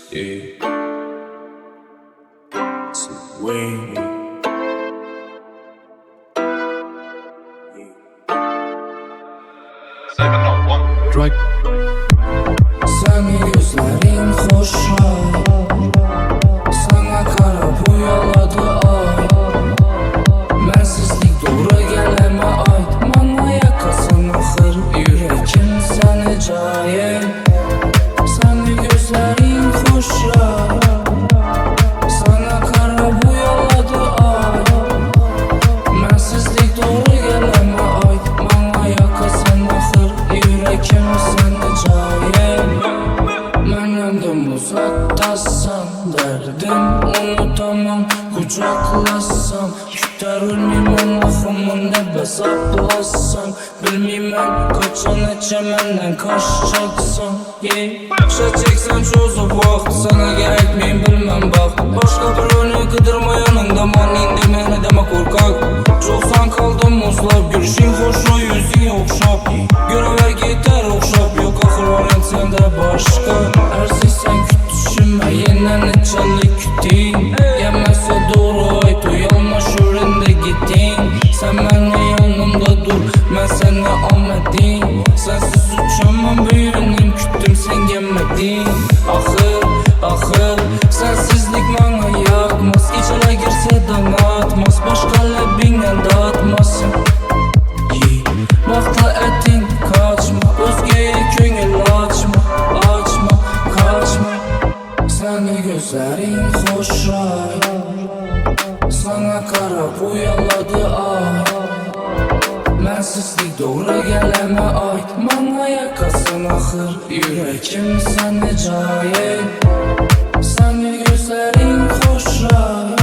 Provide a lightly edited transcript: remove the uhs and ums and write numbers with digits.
Seni gözlerin hoşlar, sana karab uyaladı ay. Mensizlik doğru geleme ait, bana yakasın axır yürekim seni cayır. Seni gözlerin hoşlar, sana karab uyaladı ay. Mensizlik doğru geleme ait, bana yakasın axır yürekim seni cayır. Məndən uzaqdasan, dərdim unutamam, qucaqlasam kütər ölməyəm, axımın nəbəs ablasam. Bilməyəm qaçan necə məndən qaçacaqsan. Başa çəksən çözüb vaxt, sana gərəkməyim bilməm bax. Başqa bir önü qıdırma yanında, man indi mənə demə qorqaq. Çoxsan qaldım muzlab, gülüşün xoşa, yüzün oxşab. Görəvər getər oxşab, yox axır var ən səndə başqa. Ərziksən küt düşünmə, yenən neçəli küteyim. Gəlməsə doğru ayt, uyalma şöründə gittin. Sən mənə yanımda dur, mən sənə amədin. Sənsiz uçamam böyünim, küttüm sən gəlmədin. Axır, sensizlik mənə yakmaz. Gecələ girsə danatmaz, başqa ləbinlə dağıtmasın. Vaxtla ətin kaçma, özgəyə könül açma. Kaçma. Səni gözlərin xoşlar, sana qarab uyaladı ay. Mənsizlik doğru gələmə ait, bana yakasın axır yürekim səni cayır. Səni gözlərin xoşlar,